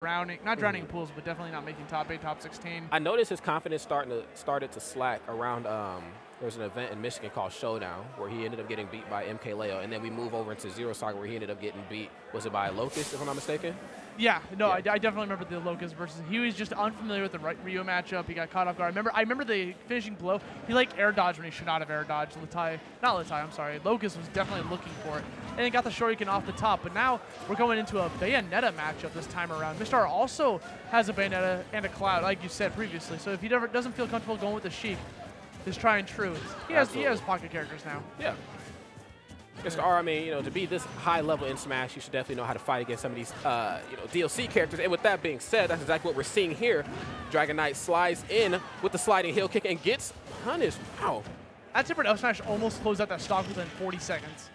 drowning, not drowning in pools, but definitely not making top 8, top 16. I noticed his confidence started to slack around. There was an event in Michigan called Showdown where he ended up getting beat by MK Leo, and then we move over into Zero Saga where he ended up getting beat. Was it by Locust, if I'm not mistaken? Yeah, no, yeah. I definitely remember the Locust versus. He was just unfamiliar with the Ryu matchup. He got caught off guard. I remember the finishing blow. He air dodged when he should not have air dodged. Locust was definitely looking for it, and he got the Shoryuken off the top. But now we're going into a Bayonetta matchup this time around. Mr.R also has a Bayonetta and a Cloud, like you said previously. So if he doesn't feel comfortable going with the Sheik, his try and true. He has pocket characters now. Yeah. Mr.R, I mean, to be this high level in Smash, you should definitely know how to fight against some of these, DLC characters. And with that being said, that's exactly what we're seeing here. Dragonite slides in with the sliding heel kick and gets punished. Wow. That different up smash almost closed out that stock within 40 seconds.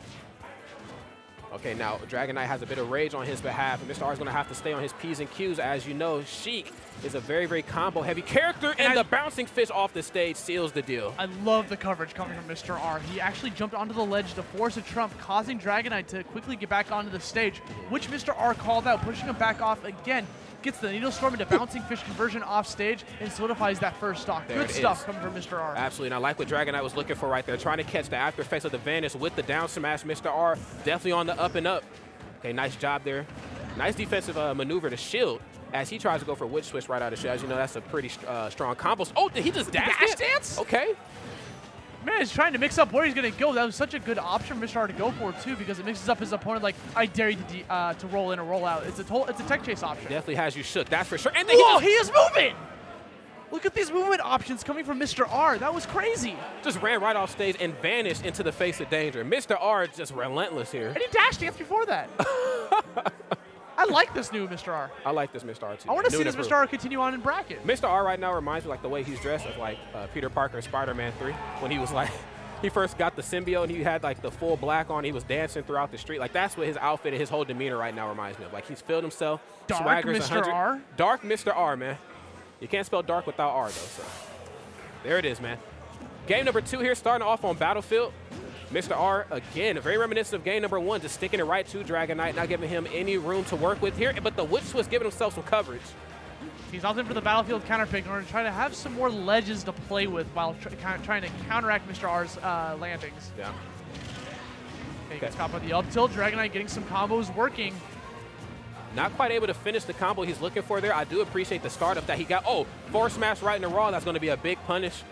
Okay, now Dragonite has a bit of rage on his behalf, and Mr.R is going to have to stay on his P's and Q's. As you know, Sheik is a very, very combo-heavy character, and the bouncing fish off the stage seals the deal. I love the coverage coming from Mr.R. He actually jumped onto the ledge to force a trump, causing Dragonite to quickly get back onto the stage, which Mr.R called out, pushing him back off again. Gets the Needle Storm into bouncing fish conversion off stage and solidifies that first stock. Good stuff coming from Mr.R. Absolutely, and I like what Dragonite was looking for right there, trying to catch the after effects of the Vanish with the down smash. Mr.R definitely on the up and up. Okay, nice job there. Nice defensive maneuver to shield as he tries to go for Witch Switch right out of shield. As you know, that's a pretty strong combo. Oh, did he just dash dance? Okay. Man, he's trying to mix up where he's going to go. That was such a good option for Mr.R to go for, too, because it mixes up his opponent like, I dare you to roll in or roll out. It's a tech chase option. Definitely has you shook, that's for sure. And then he is moving! Look at these movement options coming from Mr.R. That was crazy. Just ran right off stage and vanished into the face of danger. Mr.R is just relentless here. And he dash danced before that. I like this new Mr.R. I like this Mr.R too. I want to see this Mr.R continue on in bracket. Mr.R right now reminds me like the way he's dressed of like Peter Parker in Spider-Man 3 when he was like, he first got the symbiote and he had like the full black on. He was dancing throughout the street. Like that's what his outfit and his whole demeanor right now reminds me of. Like he's filled himself. Dark Mr.R. Dark Mr.R, man. You can't spell dark without R though. So there it is, man. Game number 2 here, starting off on Battlefield. Mr.R, again, very reminiscent of game number 1, just sticking it right to Dragonite, not giving him any room to work with here, but the Witch Switch giving himself some coverage. He's opting for the Battlefield counter pick in order to try to have some more ledges to play with while trying to counteract Mr.R's landings. Yeah. Okay, gets caught by the up tilt. Dragonite getting some combos working. Not quite able to finish the combo he's looking for there. I do appreciate the startup that he got. Oh, forward smash right in the raw. That's going to be a big punish.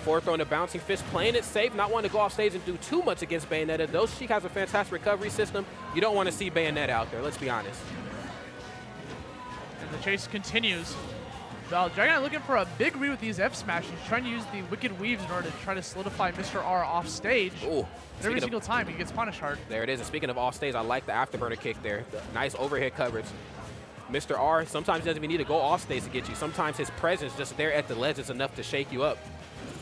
Forward throwing the bouncing fist, playing it safe, not wanting to go off stage and do too much against Bayonetta. Though Sheik has a fantastic recovery system, you don't want to see Bayonetta out there, let's be honest. And the chase continues. Well, Dragonite looking for a big read with these F smashes, trying to use the Wicked Weaves in order to try to solidify Mr.R off stage. Ooh. Every single time he gets punished hard. There it is. And speaking of off stage, I like the afterburner kick there. The nice overhead coverage. Mr.R sometimes doesn't even need to go off stage to get you. Sometimes his presence just there at the ledge is enough to shake you up.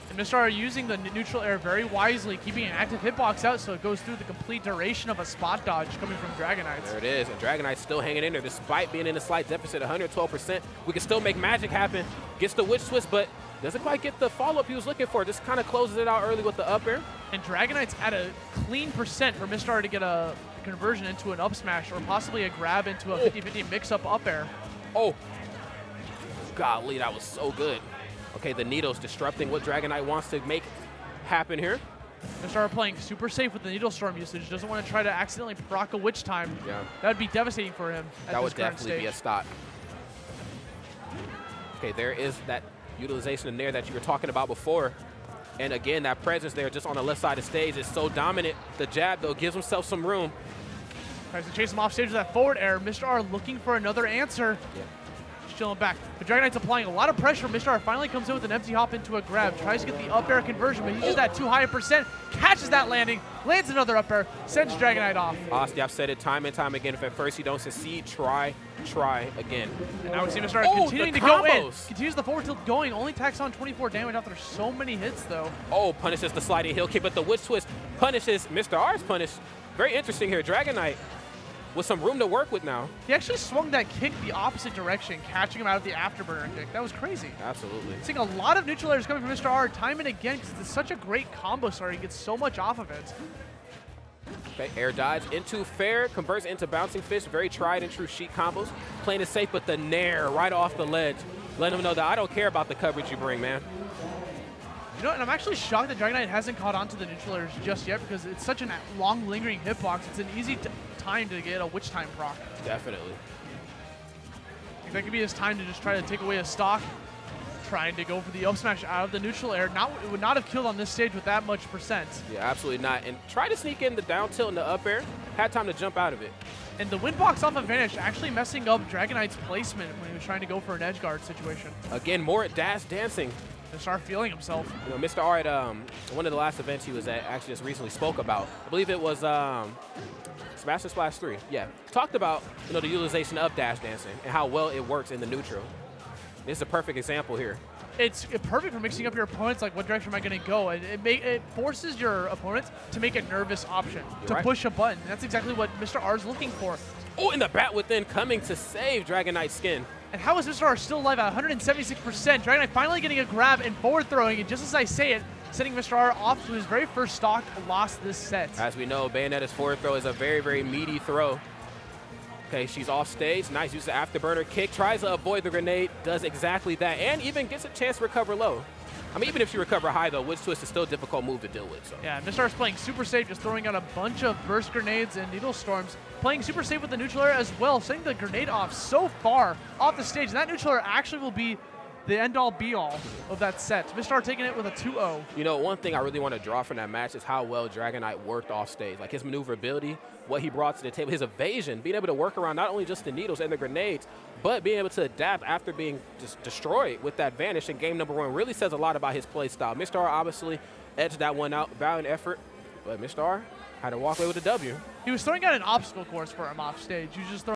And Mr.R using the neutral air very wisely, keeping an active hitbox out so it goes through the complete duration of a spot dodge coming from Dragonite. There it is, and Dragonite's still hanging in there despite being in a slight deficit, 112%. We can still make magic happen. Gets the Witch Switch, but doesn't quite get the follow-up he was looking for. Just kind of closes it out early with the up air. And Dragonite's at a clean percent for Mr.R to get a conversion into an up smash or possibly a grab into a 50-50 mix-up up air. Oh, golly, that was so good. Okay, the Needle's disrupting what Dragonite wants to make happen here. Mr.R playing super safe with the Needle Storm usage. Doesn't want to try to accidentally proc a Witch Time. Yeah. That would be devastating for him at that this would definitely be a stop. Okay, there is that utilization in there that you were talking about before. And again, that presence there just on the left side of the stage is so dominant. The jab, though, gives himself some room. Tries to chase him off stage with that forward air. Mr.R looking for another answer. Yeah. Chilling back. But Dragonite's applying a lot of pressure. Mr.R finally comes in with an empty hop into a grab. Tries to get the up air conversion, but he's just at too high a percent. Catches that landing, lands another up air, sends Dragonite off. Honestly, I've said it time and time again. If at first you don't succeed, try again. And now we see Mr.R continuing to go in. Continues the forward tilt going. Only tacks on 24 damage after so many hits, though. Oh, punishes the sliding heel kick, but the Witch Twist punishes Mr.R's punish. Very interesting here. Dragonite with some room to work with now. He actually swung that kick the opposite direction, catching him out of the afterburner kick. That was crazy. Absolutely. Seeing a lot of neutral airs coming from Mr.R time and again because it's such a great combo starter. He gets so much off of it. Okay, air dodge into fair, converts into bouncing fist. Very tried and true Sheik combos. Playing it safe, but the Nair right off the ledge. Letting him know that I don't care about the coverage you bring, man. You know, and I'm actually shocked that Dragonite hasn't caught on to the neutral airs just yet because it's such a long, lingering hitbox. It's an easy time to get a Witch Time proc. Definitely. That could be his time to just try to take away a stock. Trying to go for the up smash out of the neutral air. It would not have killed on this stage with that much percent. Yeah, absolutely not. And try to sneak in the down tilt and the up air. Had time to jump out of it. And the wind box off of Vanish actually messing up Dragonite's placement when he was trying to go for an edge guard situation. Again, more dash dancing. To start feeling himself. You know, Mr.R at one of the last events he was at actually just recently spoke about. I believe it was Smash and Splash 3. Yeah, talked about the utilization of dash dancing and how well it works in the neutral. This is a perfect example here. It's perfect for mixing up your opponents, like what direction am I going to go? And it forces your opponents to make a nervous option, to push a button. And that's exactly what Mr.R is looking for. Oh, and the bat within coming to save Dragonite's skin. And how is Mr.R still alive at 176%? Dragonite finally getting a grab and forward throwing, and just as I say it, sending Mr.R off to his very first stock, lost this set. As we know, Bayonetta's forward throw is a very, very meaty throw. Okay, she's off stage. Nice, uses the afterburner kick, tries to avoid the grenade, does exactly that, and even gets a chance to recover low. I mean, even if you recover high, though, Witch Twist is still a difficult move to deal with. So. Yeah, Mr.R's playing super safe, just throwing out a bunch of burst grenades and needle storms. Playing super safe with the neutral air as well, sending the grenade off so far off the stage. And that neutral air actually will be the end-all, be-all of that set. Mr.R taking it with a 2-0. You know, one thing I really want to draw from that match is how well Dragonite worked off stage. Like his maneuverability, what he brought to the table, his evasion, being able to work around not only just the needles and the grenades, but being able to adapt after being just destroyed with that Vanish in game number 1 really says a lot about his play style. Mr.R obviously edged that one out, valiant effort, but Mr.R had to walk away with a W. He was throwing out an obstacle course for him off stage. He was just throwing